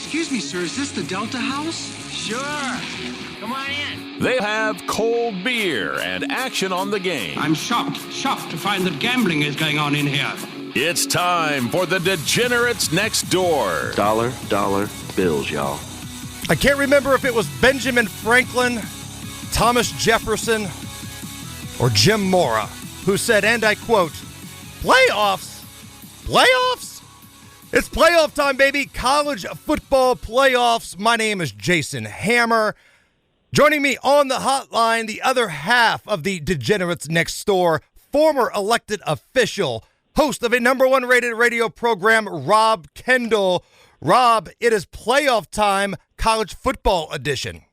Excuse me, sir, is this the Delta House? Sure. Come on in. They have cold beer and action on the game. I'm shocked to find that gambling is going on in here. It's time for the Degenerates Next Door. Dollar bills, y'all. I can't remember if it was Benjamin Franklin, Thomas Jefferson, or Jim Mora who said, and I quote, "Playoffs? Playoffs? It's playoff time, baby. College football playoffs." My name is Jason Hammer. Joining me on the hotline, the other half of the Degenerates Next Door, former elected official, host of a #1 rated radio program, Rob Kendall. Rob, it is playoff time, college football edition.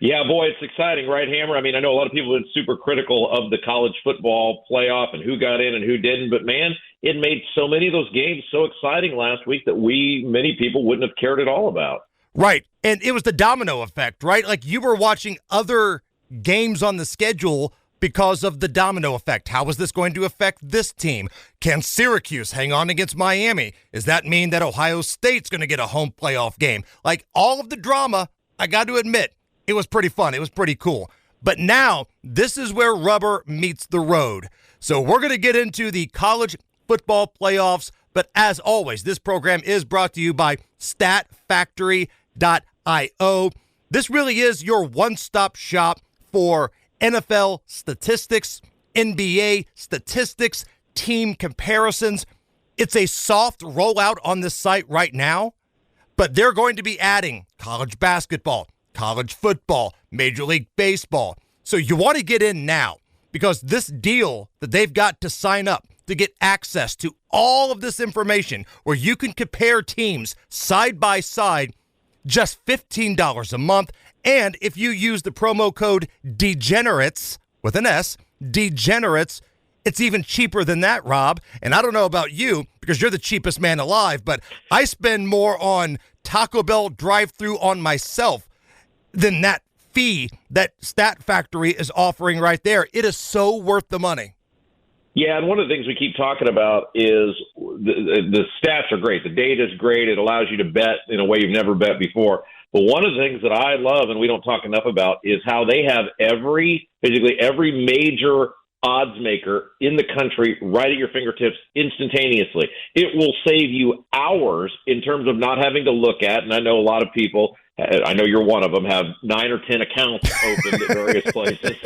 Yeah, boy, it's exciting, right, Hammer? I mean, I know a lot of people have been super critical of the college football playoff and who got in and who didn't, but man, it made so many of those games so exciting last week that many people wouldn't have cared at all about. Right, and it was the domino effect, right? Like you were watching other games on the schedule because of the domino effect. How is this going to affect this team? Can Syracuse hang on against Miami? Does that mean that Ohio State's going to get a home playoff game? Like all of the drama, I got to admit, it was pretty fun. It was pretty cool. But now, this is where rubber meets the road. So we're going to get into the college football playoffs. But as always, this program is brought to you by StatFactory.io. This really is your one-stop shop for NFL statistics, NBA statistics, team comparisons. It's a soft rollout on this site right now, but they're going to be adding college basketball, college football, Major League Baseball. So you want to get in now because this deal that they've got to sign up to get access to all of this information where you can compare teams side by side, just $15 a month. And if you use the promo code DEGENERATES with an S, DEGENERATES, it's even cheaper than that, Rob. And I don't know about you because you're the cheapest man alive, but I spend more on Taco Bell drive-thru on myself than that fee that Stat Factory is offering right there. It is so worth the money. Yeah, and one of the things we keep talking about is the stats are great. The data is great. It allows you to bet in a way you've never bet before. But one of the things that I love, and we don't talk enough about, is how they have basically every major odds maker in the country right at your fingertips instantaneously. It will save you hours in terms of not having to look at, and I know a lot of people, I know you're one of them, have 9 or 10 accounts open at various places.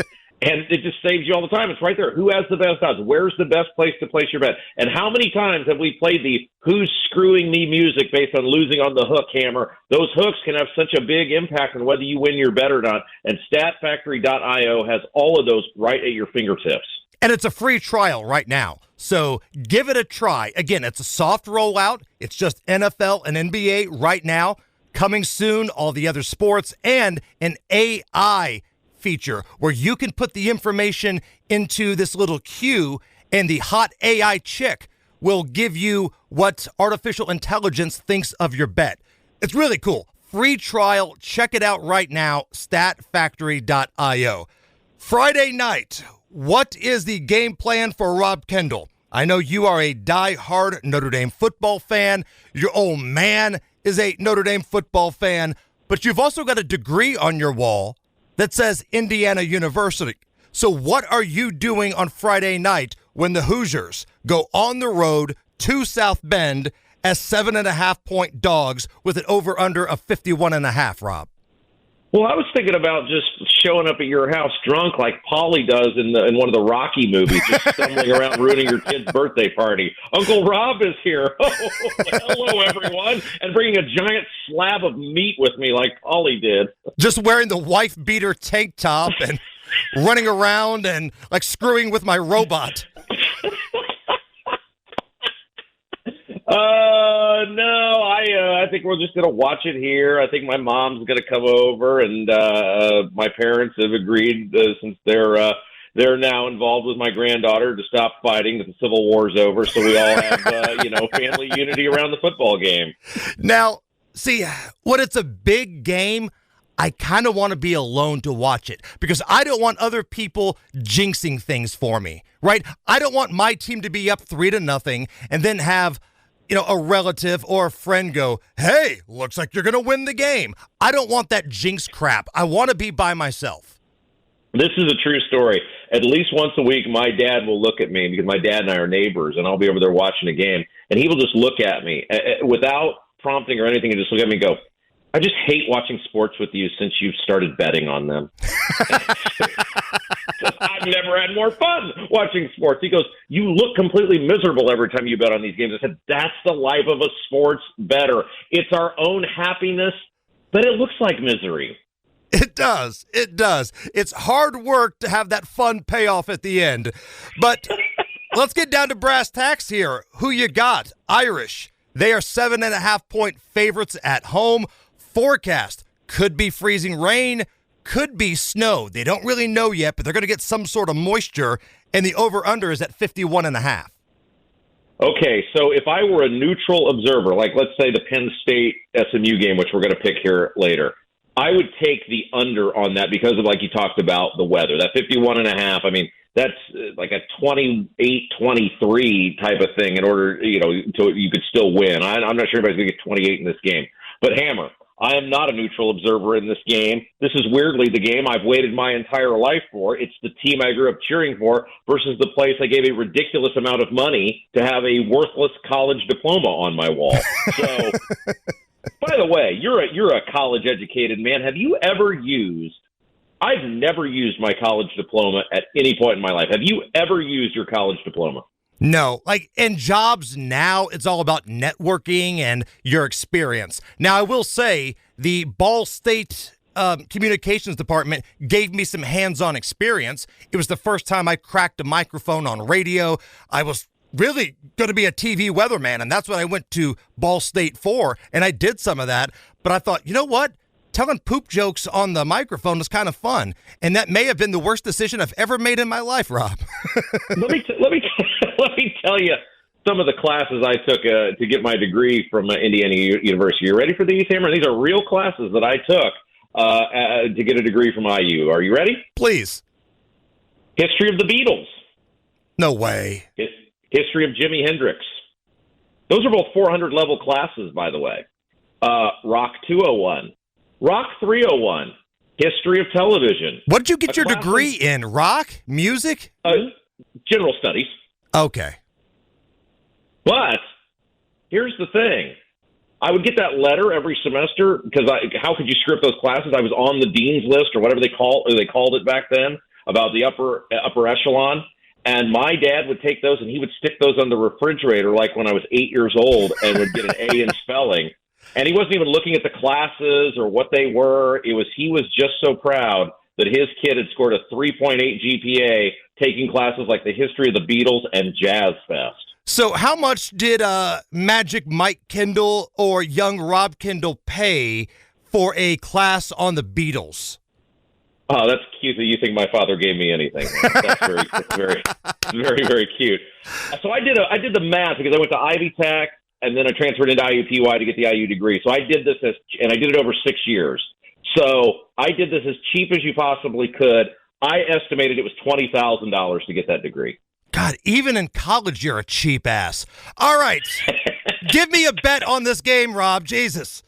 And it just saves you all the time. It's right there. Who has the best odds? Where's the best place to place your bet? And how many times have we played the who's screwing me music based on losing on the hook, Hammer? Those hooks can have such a big impact on whether you win your bet or not. And StatFactory.io has all of those right at your fingertips. And it's a free trial right now. So give it a try. Again, it's a soft rollout. It's just NFL and NBA right now. Coming soon, all the other sports, and an AI feature where you can put the information into this little queue and the hot AI chick will give you what artificial intelligence thinks of your bet. It's really cool. Free trial. Check it out right now. StatFactory.io. Friday night, what is the game plan for Rob Kendall? I know you are a die-hard Notre Dame football fan. Your old man is a Notre Dame football fan, but you've also got a degree on your wall that says Indiana University. So what are you doing on Friday night when the Hoosiers go on the road to South Bend as 7.5-point dogs with an over-under of 51.5, Rob? Well, I was thinking about just showing up at your house drunk like Polly does in one of the Rocky movies, just stumbling around ruining your kid's birthday party. Uncle Rob is here. Oh, hello, everyone. And bringing a giant slab of meat with me like Polly did. Just wearing the wife-beater tank top and running around and like screwing with my robot. No, I think we're just going to watch it here. I think my mom's going to come over, and my parents have agreed since they're now involved with my granddaughter to stop fighting, that the Civil War's over, so we all have, family unity around the football game. Now, see, when it's a big game, I kind of want to be alone to watch it because I don't want other people jinxing things for me, right? I don't want my team to be up 3-0 and then have a relative or a friend go, hey, looks like you're going to win the game. I don't want that jinx crap. I want to be by myself. This is a true story. At least once a week, my dad will look at me because my dad and I are neighbors, and I'll be over there watching a game, and he will just look at me without prompting or anything and just look at me and go, I just hate watching sports with you since you've started betting on them. I've never had more fun watching sports. He goes, you look completely miserable every time you bet on these games. I said, that's the life of a sports bettor. It's our own happiness, but it looks like misery. It does. It does. It's hard work to have that fun payoff at the end. But let's get down to brass tacks here. Who you got? Irish. They are 7.5-point favorites at home. Forecast could be freezing rain, could be snow. They don't really know yet, but they're going to get some sort of moisture, and the over-under is at 51.5. Okay, so if I were a neutral observer, like let's say the Penn State SMU game, which we're going to pick here later, I would take the under on that because of, like you talked about, the weather. That 51.5, I mean, that's like a 28-23 type of thing in order, you could still win. I'm not sure anybody's going to get 28 in this game. But Hammer, I am not a neutral observer in this game. This is weirdly the game I've waited my entire life for. It's the team I grew up cheering for versus the place I gave a ridiculous amount of money to have a worthless college diploma on my wall. So, by the way, you're a college-educated man. Have you ever used – I've never used my college diploma at any point in my life. Have you ever used your college diploma? No, like in jobs now, it's all about networking and your experience. Now, I will say the Ball State communications department gave me some hands-on experience. It was the first time I cracked a microphone on radio. I was really going to be a TV weatherman, and that's what I went to Ball State for, and I did some of that. But I thought, you know what? Telling poop jokes on the microphone was kind of fun, and that may have been the worst decision I've ever made in my life, Rob. Let me tell you some of the classes I took to get my degree from Indiana University. You ready for these, Hammer? These are real classes that I took to get a degree from IU. Are you ready? Please. History of the Beatles. No way. History of Jimi Hendrix. Those are both 400-level classes, by the way. Rock 201. Rock 301, History of Television. What did you get your degree in? Rock? Music? General Studies. Okay. But here's the thing. I would get that letter every semester because how could you screw up those classes? I was on the dean's list or whatever they called it back then about the upper echelon. And my dad would take those and he would stick those on the refrigerator like when I was 8 years old and would get an A in spelling. And he wasn't even looking at the classes or what they were. He was just so proud that his kid had scored a 3.8 GPA taking classes like the history of the Beatles and Jazz Fest. So how much did Magic Mike Kendall or young Rob Kendall pay for a class on the Beatles? Oh, that's cute that you think my father gave me anything. That's very, very cute. So I did the math because I went to Ivy Tech. And then I transferred into IUPUI to get the IU degree. So I did this and I did it over 6 years. So I did this as cheap as you possibly could. I estimated it was $20,000 to get that degree. God, even in college, you're a cheap ass. All right. Give me a bet on this game, Rob. Jesus.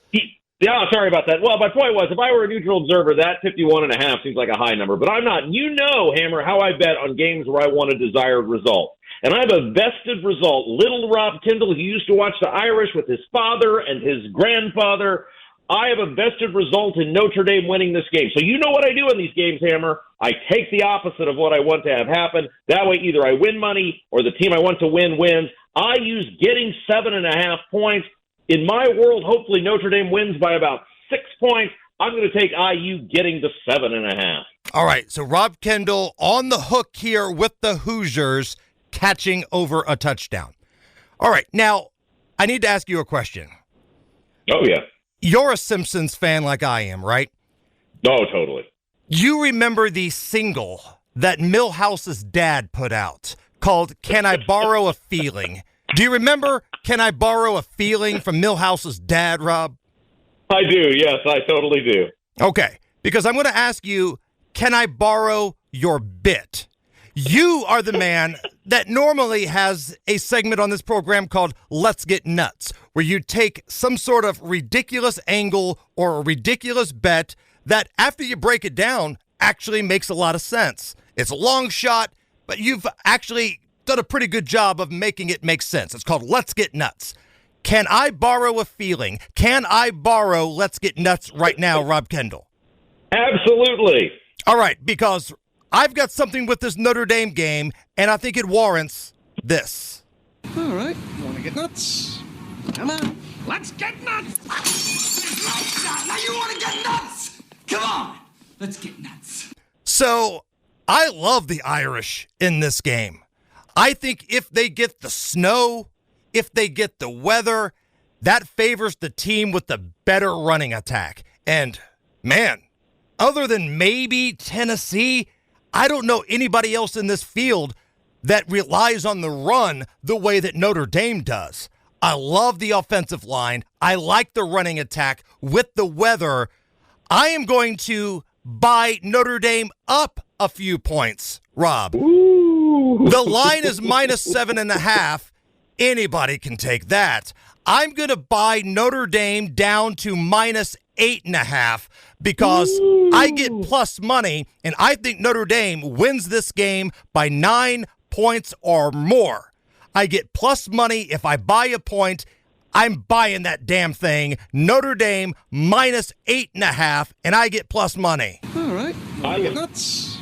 Yeah, sorry about that. Well, my point was, if I were a neutral observer, that 51.5 seems like a high number. But I'm not. You know, Hammer, how I bet on games where I want a desired result. And I have a vested result. Little Rob Kendall, who used to watch the Irish with his father and his grandfather, I have a vested result in Notre Dame winning this game. So you know what I do in these games, Hammer. I take the opposite of what I want to have happen. That way, either I win money or the team I want to win wins. I use getting 7.5 points. In my world, hopefully Notre Dame wins by about 6 points. I'm going to take IU getting to 7.5. All right, so Rob Kendall on the hook here with the Hoosiers, catching over a touchdown. All right, now, I need to ask you a question. Oh, yeah. You're a Simpsons fan like I am, right? Oh, totally. You remember the single that Milhouse's dad put out called Can I Borrow a Feeling? Do you remember Can I Borrow a Feeling from Milhouse's dad, Rob? I do, yes, I totally do. Okay, because I'm going to ask you, can I borrow your bit? You are the man that normally has a segment on this program called Let's Get Nuts, where you take some sort of ridiculous angle or a ridiculous bet that after you break it down actually makes a lot of sense. It's a long shot, but you've actually done a pretty good job of making it make sense. It's called Let's Get Nuts. Can I borrow a feeling? Can I borrow Let's Get Nuts right now, Rob Kendall? Absolutely. All right, because I've got something with this Notre Dame game, and I think it warrants this. All right. Want to get nuts? Come on. Let's get nuts! Lights out. Now you want to get nuts? Come on. Let's get nuts. So, I love the Irish in this game. I think if they get the snow, if they get the weather, that favors the team with the better running attack. And, man, other than maybe Tennessee, I don't know anybody else in this field that relies on the run the way that Notre Dame does. I love the offensive line. I like the running attack with the weather. I am going to buy Notre Dame up a few points, Rob. Ooh. The line is -7.5. Anybody can take that. I'm going to buy Notre Dame down to -8.5 because I get plus money, and I think Notre Dame wins this game by 9 points or more. I get plus money if I buy a point. I'm buying that damn thing. Notre Dame -8.5, and I get plus money. All right. Want to get nuts?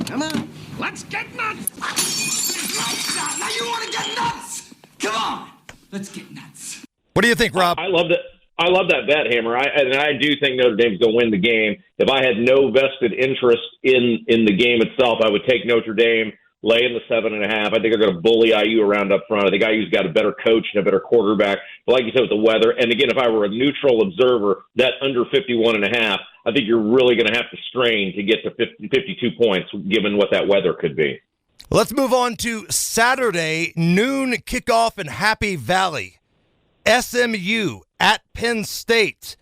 Come on. Let's get nuts! Lights out. Now you want to get nuts? Come on. Let's get nuts. What do you think, Rob? I love that. I love that bet, Hammer. I do think Notre Dame's going to win the game. If I had no vested interest in the game itself, I would take Notre Dame, lay in the 7.5. I think they're going to bully IU around up front. I think IU's got a better coach and a better quarterback. But like you said, with the weather, and again, if I were a neutral observer, that under 51.5, I think you're really going to have to strain to get to 52 points, given what that weather could be. Let's move on to Saturday, noon kickoff in Happy Valley. SMU at Penn State.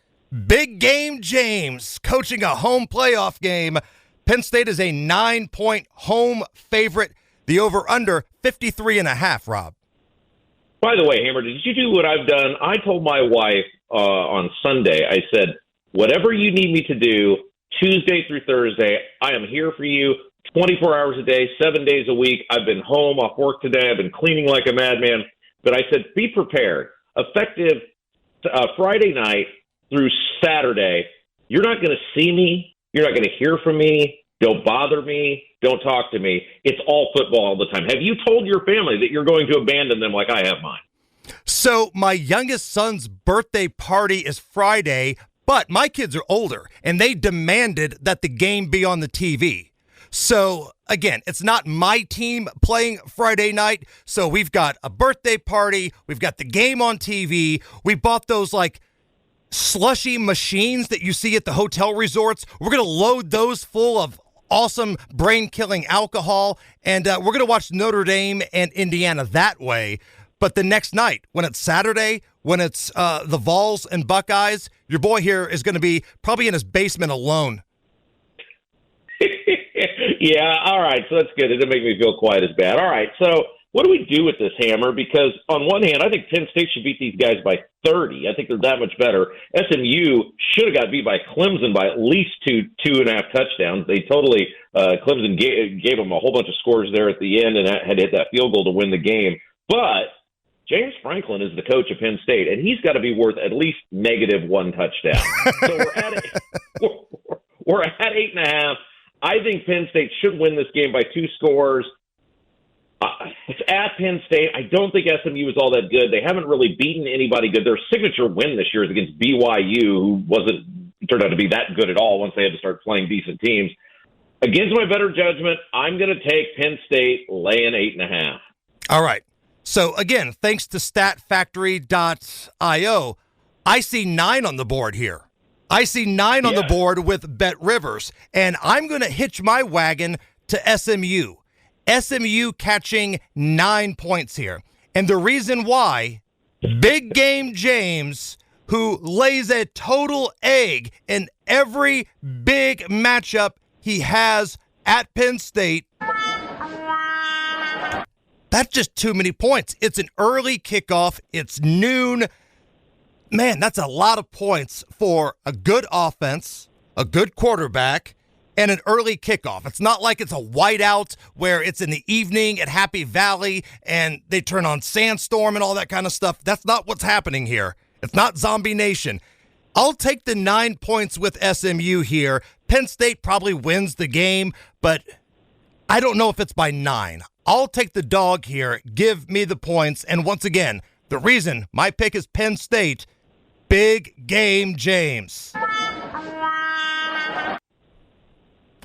Big game, James, coaching a home playoff game. Penn State is a 9-point home favorite. The over-under, 53.5, Rob. By the way, Hammer, did you do what I've done? I told my wife on Sunday, I said, whatever you need me to do, Tuesday through Thursday, I am here for you 24 hours a day, 7 days a week. I've been home off work today. I've been cleaning like a madman. But I said, be prepared. Effective Friday night through Saturday, you're not going to see me. You're not going to hear from me. Don't bother me. Don't talk to me. It's all football all the time. Have you told your family that you're going to abandon them like I have mine? So my youngest son's birthday party is Friday, but my kids are older, and they demanded that the game be on the TV. So, again, it's not my team playing Friday night, so we've got a birthday party, we've got the game on TV, we bought those, slushy machines that you see at the hotel resorts. We're going to load those full of awesome brain-killing alcohol, and we're going to watch Notre Dame and Indiana that way. But the next night, when it's Saturday, when it's the Vols and Buckeyes, your boy here is going to be probably in his basement alone. Yeah, all right, so that's good. It didn't make me feel quite as bad. All right, so what do we do with this, Hammer? Because on one hand, I think Penn State should beat these guys by 30. I think they're that much better. SMU should have got beat by Clemson by at least 2.5 touchdowns. They totally Clemson gave them a whole bunch of scores there at the end and had to hit that field goal to win the game. But James Franklin is the coach of Penn State, and he's got to be worth at least -1 touchdown. So we're at 8.5. I think Penn State should win this game by 2 scores. It's at Penn State. I don't think SMU is all that good. They haven't really beaten anybody good. Their signature win this year is against BYU, who turned out to be that good at all once they had to start playing decent teams. Against my better judgment, I'm going to take Penn State laying 8.5. All right. So, again, thanks to StatFactory.io, I see 9 on the board here. I see 9 on the board with Bet Rivers, and I'm going to hitch my wagon to SMU. SMU catching 9 points here. And the reason why, Big Game James, who lays a total egg in every big matchup he has at Penn State, That's just too many points. It's an early kickoff. It's noon. Man, that's a lot of points for a good offense, a good quarterback, and an early kickoff. It's not like it's a whiteout where it's in the evening at Happy Valley and they turn on Sandstorm and all that kind of stuff. That's not what's happening here. It's not Zombie Nation. I'll take the 9 points with SMU here. Penn State probably wins the game, but I don't know if it's by 9. I'll take the dog here. Give me the points. And once again, the reason my pick is Penn State, big game, James.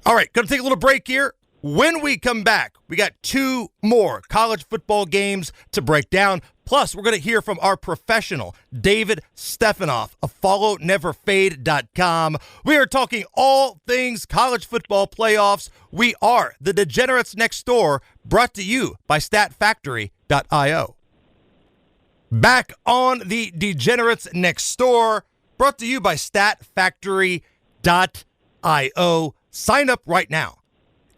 All right, going to take a little break here. When we come back, we got 2 more college football games to break down. Plus, we're going to hear from our professional, David Stefanoff of FollowNeverFade.com. We are talking all things college football playoffs. We are the Degenerates Next Door, brought to you by StatFactory.io. Back on the Degenerates Next Door, brought to you by StatFactory.io. Sign up right now.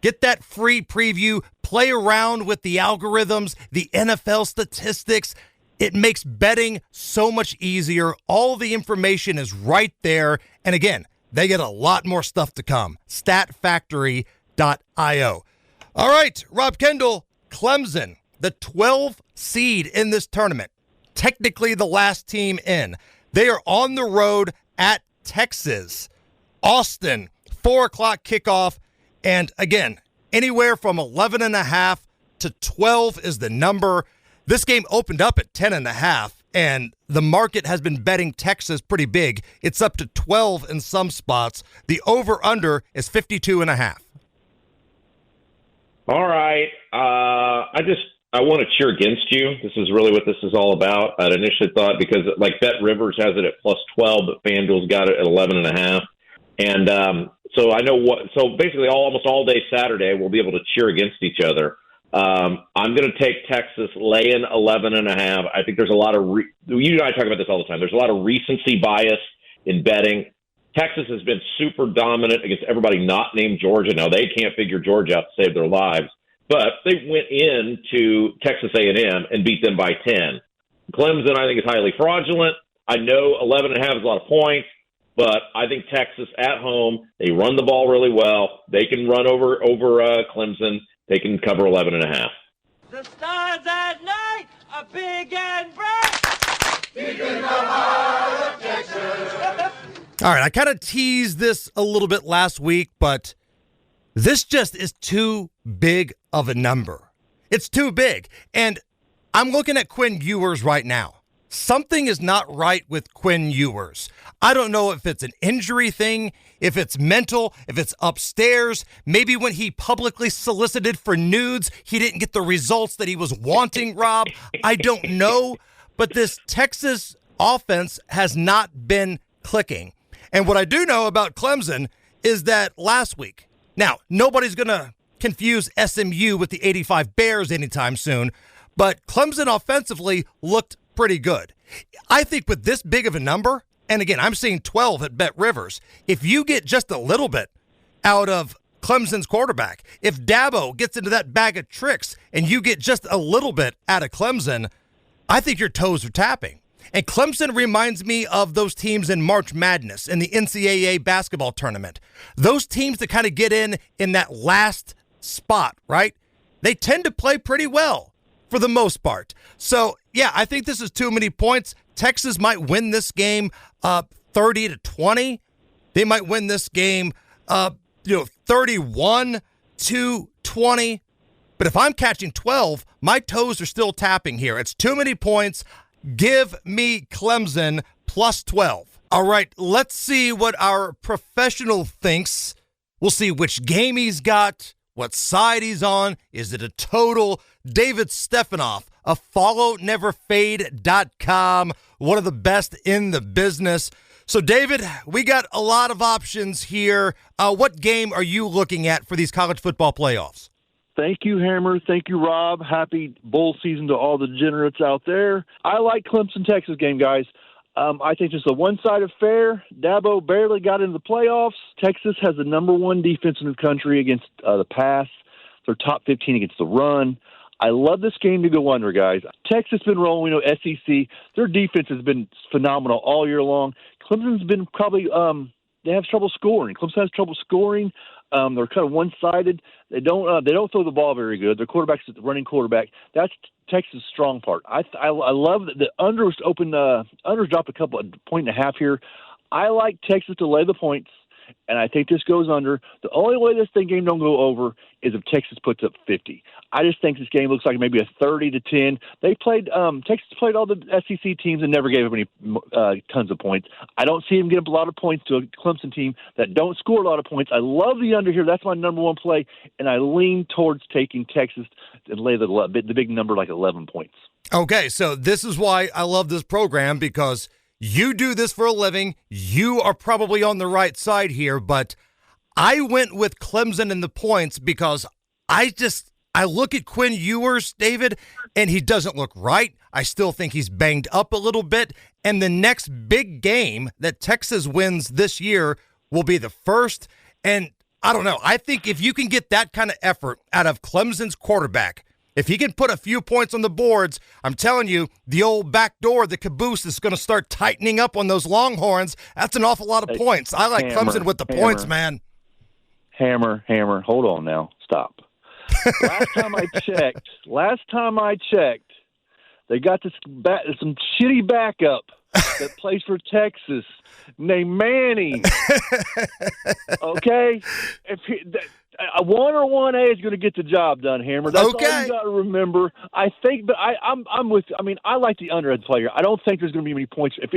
Get that free preview. Play around with the algorithms, the NFL statistics. It makes betting so much easier. All the information is right there. And again, they get a lot more stuff to come. StatFactory.io. All right, Rob Kendall, Clemson, the 12th seed in this tournament. Technically the last team in. They are on the road at Texas. Austin, 4 o'clock kickoff. And again, anywhere from 11.5 to 12 is the number. This game opened up at 10.5, and the market has been betting Texas pretty big. It's up to 12 in some spots. The over-under is 52.5. All right. I want to cheer against you. This is really what this is all about. I'd initially thought because like Bet Rivers has it at plus 12, but FanDuel's got it at 11.5. And so I know so basically almost all day Saturday we'll be able to cheer against each other. I'm going to take Texas laying 11.5. I think there's a lot of you and I talk about this all the time. There's a lot of recency bias in betting. Texas has been super dominant against everybody not named Georgia. Now they can't figure Georgia out to save their lives, but they went into Texas A&M and beat them by 10. Clemson, I think, is highly fraudulent. I know 11.5 is a lot of points. But I think Texas at home, they run the ball really well. They can run over Clemson. They can cover 11.5. The stars at night are big and bright. Deep in the heart of Texas. All right, I kind of teased this a little bit last week, but this just is too big of a number. It's too big. And I'm looking at Quinn Ewers right now. Something is not right with Quinn Ewers. I don't know if it's an injury thing, if it's mental, if it's upstairs. Maybe when he publicly solicited for nudes, he didn't get the results that he was wanting, Rob. I don't know. But this Texas offense has not been clicking. And what I do know about Clemson is that last week, now, nobody's going to confuse SMU with the 85 Bears anytime soon, but Clemson offensively looked pretty good. I think with this big of a number, and again, I'm seeing 12 at Bet Rivers, if you get just a little bit out of Clemson's quarterback, if Dabo gets into that bag of tricks and you get just a little bit out of Clemson, I think your toes are tapping. And Clemson reminds me of those teams in March Madness in the NCAA basketball tournament. Those teams that kind of get in that last spot, right? They tend to play pretty well for the most part. So, yeah, I think this is too many points. Texas might win this game 30-20. They might win this game 31-20. But if I'm catching 12, my toes are still tapping here. It's too many points. Give me Clemson plus 12. All right, let's see what our professional thinks. We'll see which game he's got, what side he's on. Is it a total? David Stefanoff of FollowNeverFade.com, one of the best in the business. So, David, we got a lot of options here. What game are you looking at for these college football playoffs? Thank you, Hammer. Thank you, Rob. Happy bowl season to all the degenerates out there. I like Clemson-Texas game, guys. I think it's a one-sided affair. Dabo barely got into the playoffs. Texas has the number one defense in the country against the pass. They're top 15 against the run. I love this game to go under, guys. Texas has been rolling. We know SEC. Their defense has been phenomenal all year long. Clemson's been probably they have trouble scoring. Clemson has trouble scoring. They're kind of one-sided. They don't throw the ball very good. Their quarterback's the running quarterback. That's Texas' strong part. I love that the unders open. Unders dropped a point and a half here. I like Texas to lay the points, and I think this goes under. The only way this game don't go over is if Texas puts up 50. I just think this game looks like maybe a 30-10. They played Texas played all the SEC teams and never gave them any tons of points. I don't see them give up a lot of points to a Clemson team that don't score a lot of points. I love the under here. That's my number one play, and I lean towards taking Texas and lay the big number like 11 points. Okay, so this is why I love this program, because you do this for a living. You are probably on the right side here, but I went with Clemson in the points because I look at Quinn Ewers, David, and he doesn't look right. I still think he's banged up a little bit. And the next big game that Texas wins this year will be the first. And I don't know. I think if you can get that kind of effort out of Clemson's quarterback, if he can put a few points on the boards, I'm telling you, the old back door, the caboose is going to start tightening up on those Longhorns. That's an awful lot of points. I like Clemson with the points, man. Hammer. Hold on now. Stop. Last time I checked, they got some shitty backup that plays for Texas named Manning. Okay? A 1 or 1A is going to get the job done, Hammer. That's all you got to remember. I think, but I'm with. I mean, I like the underhead player. I don't think there's going to be many points. If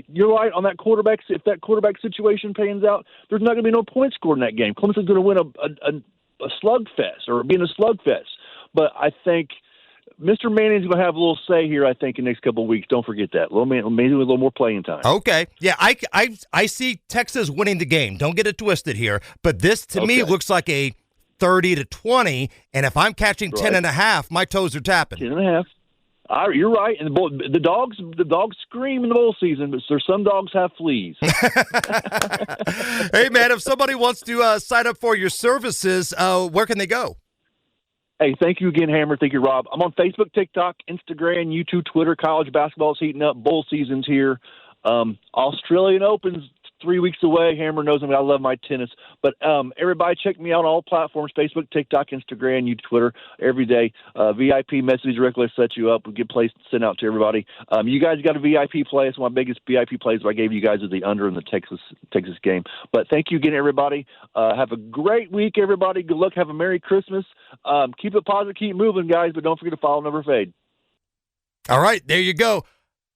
you're right on that quarterback, if that quarterback situation pans out, there's not going to be no points scored in that game. Clemson's going to win a slugfest or be in a slugfest. But I think Mr. Manning's going to have a little say here, I think, in the next couple of weeks. Don't forget that. Maybe with a little more playing time. Okay. Yeah, I see Texas winning the game. Don't get it twisted here. But this, to me, looks like a 30-20. And if I'm catching 10.5, my toes are tapping. 10.5. You're right. And the dogs scream in the bowl season, but some dogs have fleas. Hey, man, if somebody wants to sign up for your services, where can they go? Hey, thank you again, Hammer. Thank you, Rob. I'm on Facebook, TikTok, Instagram, YouTube, Twitter. College basketball is heating up. Bowl season's here. Australian Open's 3 weeks away. Hammer knows I love my tennis. But everybody check me out on all platforms, Facebook, TikTok, Instagram, YouTube, Twitter, every day. VIP message directly set you up. We get plays sent out to everybody. You guys got a VIP play. It's one of my biggest VIP plays I gave you guys is the under in the Texas game. But thank you again, everybody. Have a great week, everybody. Good luck. Have a Merry Christmas. Keep it positive. Keep moving, guys. But don't forget to follow Never Fade. All right, there you go.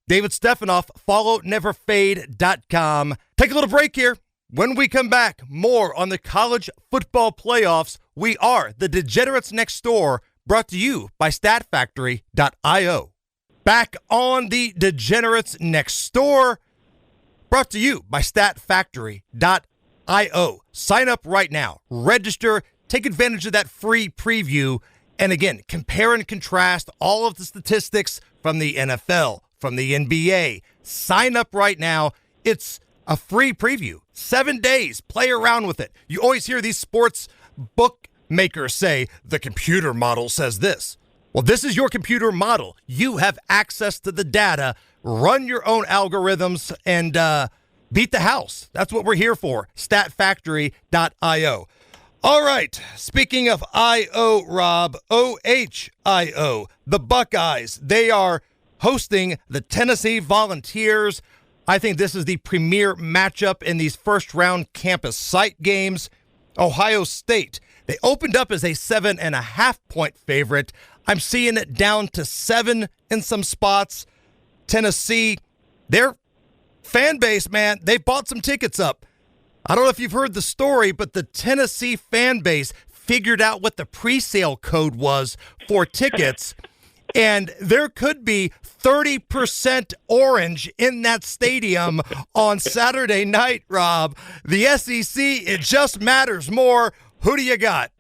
David Stefanoff, followneverfade.com. Take a little break here. When we come back, more on the college football playoffs. We are the Degenerates Next Door, brought to you by StatFactory.io. Back on the Degenerates Next Door, brought to you by StatFactory.io. Sign up right now. Register. Take advantage of that free preview. And again, compare and contrast all of the statistics from the NFL, from the NBA. Sign up right now. It's a free preview. 7 days. Play around with it. You always hear these sports bookmakers say, the computer model says this. Well, this is your computer model. You have access to the data. Run your own algorithms and beat the house. That's what we're here for. StatFactory.io. All right, speaking of I.O., Rob, OHIO, the Buckeyes, they are hosting the Tennessee Volunteers. I think this is the premier matchup in these first-round campus site games. Ohio State, they opened up as a 7.5-point favorite. I'm seeing it down to 7 in some spots. Tennessee, their fan base, man, they bought some tickets up. I don't know if you've heard the story, but the Tennessee fan base figured out what the pre-sale code was for tickets, and there could be 30% orange in that stadium on Saturday night, Rob. The SEC, it just matters more. Who do you got?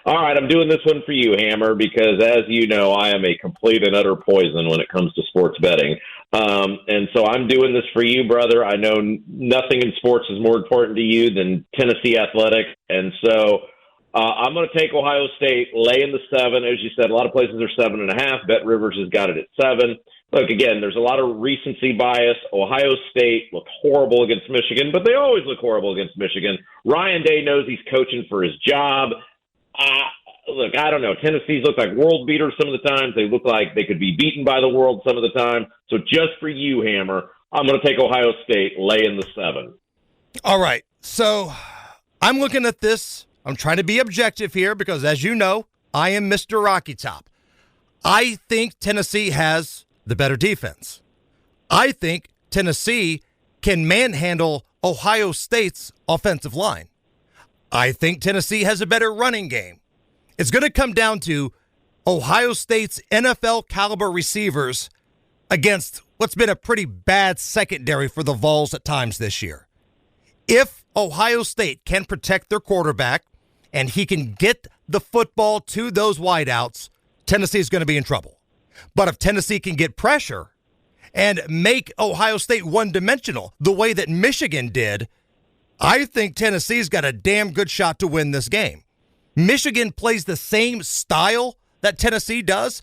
All right, I'm doing this one for you, Hammer, because as you know, I am a complete and utter poison when it comes to sports betting. And so I'm doing this for you, brother. I know nothing in sports is more important to you than Tennessee athletics. And so I'm going to take Ohio State, lay in the 7. As you said, a lot of places are 7.5. Bet Rivers has got it at 7. Look, again, there's a lot of recency bias. Ohio State looked horrible against Michigan, but they always look horrible against Michigan. Ryan Day knows he's coaching for his job. Look, I don't know. Tennessee's looked like world beaters some of the times. They look like they could be beaten by the world some of the time. So just for you, Hammer, I'm going to take Ohio State, lay in the 7. All right. So I'm looking at this. I'm trying to be objective here because, as you know, I am Mr. Rocky Top. I think Tennessee has the better defense. I think Tennessee can manhandle Ohio State's offensive line. I think Tennessee has a better running game. It's going to come down to Ohio State's NFL caliber receivers against what's been a pretty bad secondary for the Vols at times this year. If Ohio State can protect their quarterback and he can get the football to those wideouts, Tennessee is going to be in trouble. But if Tennessee can get pressure and make Ohio State one-dimensional the way that Michigan did, I think Tennessee's got a damn good shot to win this game. Michigan plays the same style that Tennessee does,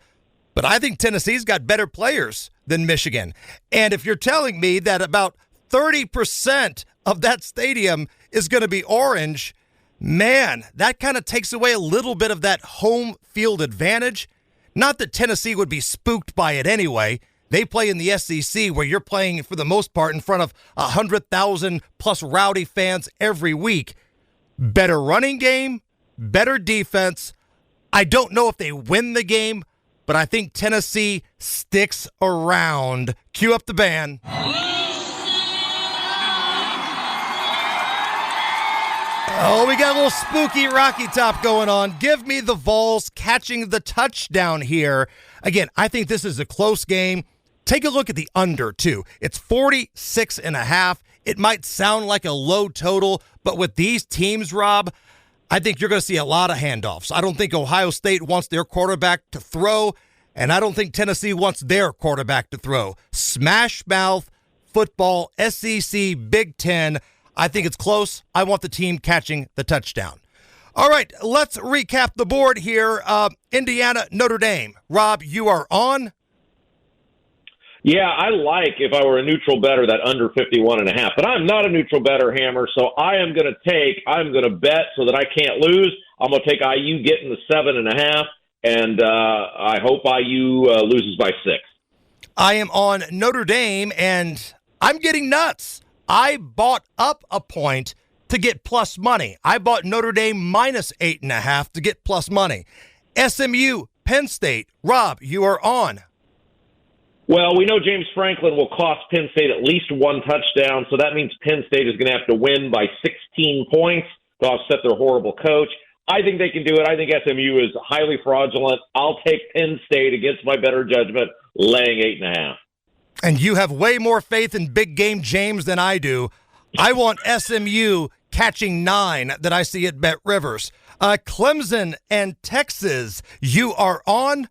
but I think Tennessee's got better players than Michigan. And if you're telling me that about 30% of that stadium is going to be orange, man, that kind of takes away a little bit of that home field advantage. Not that Tennessee would be spooked by it anyway. They play in the SEC where you're playing, for the most part, in front of 100,000 plus rowdy fans every week. Better running game, better defense. I don't know if they win the game, but I think Tennessee sticks around. Cue up the band. Oh, we got a little spooky Rocky Top going on. Give me the Vols catching the touchdown here. Again, I think this is a close game. Take a look at the under, too. It's 46.5. It might sound like a low total, but with these teams, Rob, I think you're going to see a lot of handoffs. I don't think Ohio State wants their quarterback to throw, and I don't think Tennessee wants their quarterback to throw. Smash mouth football, SEC, Big Ten. I think it's close. I want the team catching the touchdown. All right, let's recap the board here. Indiana, Notre Dame. Rob, you are on. Yeah, I like, if I were a neutral bettor, that under 51.5. But I'm not a neutral bettor, Hammer, so I'm going to bet so that I can't lose. I'm going to take IU getting the 7.5, and I hope IU loses by 6. I am on Notre Dame, and I'm getting nuts. I bought up a point to get plus money. I bought Notre Dame minus 8.5 to get plus money. SMU, Penn State. Rob, you are on. Well, we know James Franklin will cost Penn State at least one touchdown, so that means Penn State is going to have to win by 16 points to offset their horrible coach. I think they can do it. I think SMU is highly fraudulent. I'll take Penn State against my better judgment, laying 8.5. And you have way more faith in big game James than I do. I want SMU catching 9 that I see at Bet Rivers. Clemson and Texas, you are on.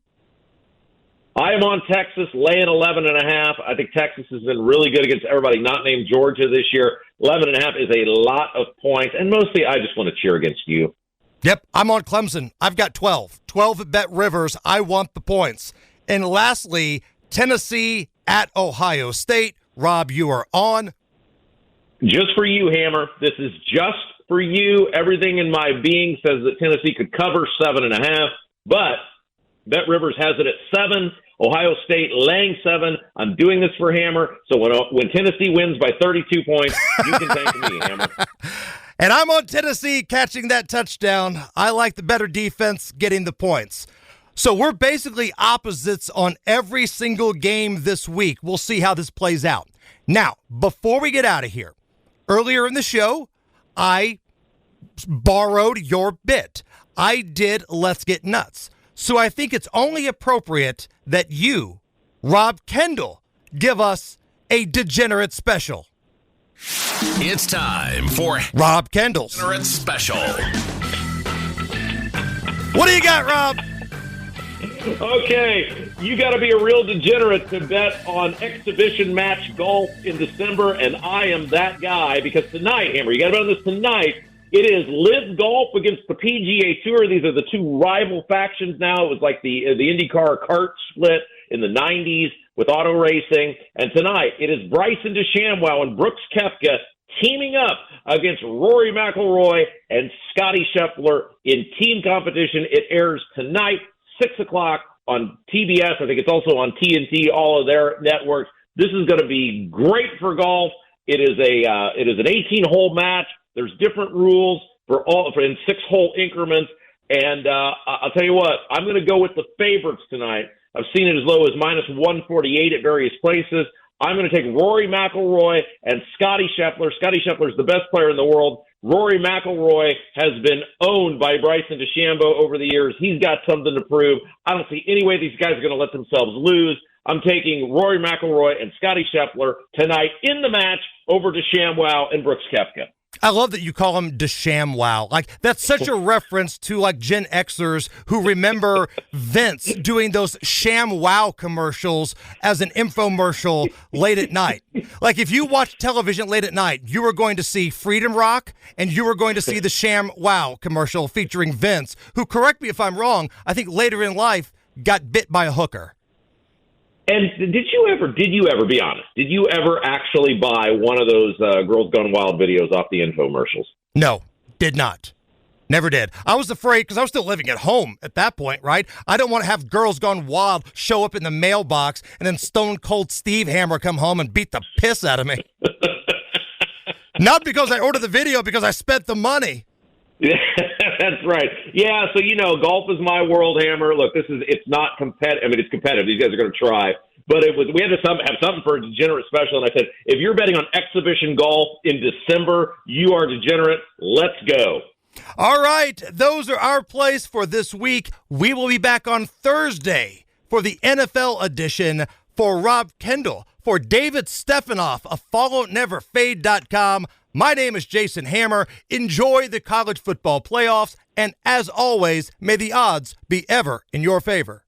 I am on Texas, laying 11.5. I think Texas has been really good against everybody not named Georgia this year. 11.5 is a lot of points, and mostly I just want to cheer against you. Yep, I'm on Clemson. I've got 12. 12 at Bet Rivers. I want the points. And lastly, Tennessee at Ohio State. Rob, you are on. Just for you, Hammer. This is just for you. Everything in my being says that Tennessee could cover 7.5, but Bet Rivers has it at 7. Ohio State laying 7. I'm doing this for Hammer. So when Tennessee wins by 32 points, you can thank me, Hammer. And I'm on Tennessee catching that touchdown. I like the better defense getting the points. So we're basically opposites on every single game this week. We'll see how this plays out. Now, before we get out of here, earlier in the show, I borrowed your bit. I did Let's Get Nuts. So I think it's only appropriate that you, Rob Kendall, give us a degenerate special. It's time for Rob Kendall's Degenerate Special. What do you got, Rob? Okay, you got to be a real degenerate to bet on exhibition match golf in December, and I am that guy because tonight, Hammer, you got to bet on this tonight. It is Live Golf against the PGA Tour. These are the two rival factions now. It was like the IndyCar kart split in the 90s with auto racing. And tonight, it is Bryson DeChambeau and Brooks Koepka teaming up against Rory McIlroy and Scottie Scheffler in team competition. It airs tonight, 6 o'clock on TBS. I think it's also on TNT, all of their networks. This is going to be great for golf. It is an 18-hole match. There's different rules in 6-hole increments. And I'll tell you what, I'm going to go with the favorites tonight. I've seen it as low as minus 148 at various places. I'm going to take Rory McIlroy and Scottie Scheffler. Scottie Scheffler is the best player in the world. Rory McIlroy has been owned by Bryson DeChambeau over the years. He's got something to prove. I don't see any way these guys are going to let themselves lose. I'm taking Rory McIlroy and Scottie Scheffler tonight in the match over DeChambeau and Brooks Koepka. I love that you call him DeChambeau. Like, that's such a reference to, like, Gen Xers who remember Vince doing those ShamWow commercials as an infomercial late at night. Like, if you watch television late at night, you were going to see Freedom Rock and you were going to see the ShamWow commercial featuring Vince, who, correct me if I'm wrong, I think later in life got bit by a hooker. And did you ever, be honest, did you ever actually buy one of those Girls Gone Wild videos off the infomercials? No, did not. Never did. I was afraid because I was still living at home at that point, right? I don't want to have Girls Gone Wild show up in the mailbox and then Stone Cold Steve Hammer come home and beat the piss out of me. Not because I ordered the video, because I spent the money. Yeah, that's right. Yeah, so golf is my world, Hammer. Look, it's not competitive. I mean, it's competitive. These guys are going to try. But we had to have something for a degenerate special, and I said, if you're betting on exhibition golf in December, you are degenerate. Let's go. All right, those are our plays for this week. We will be back on Thursday for the NFL edition. For Rob Kendall, for David Stefanoff of FollowNeverFade.com, my name is Jason Hammer. Enjoy the college football playoffs, and as always, may the odds be ever in your favor.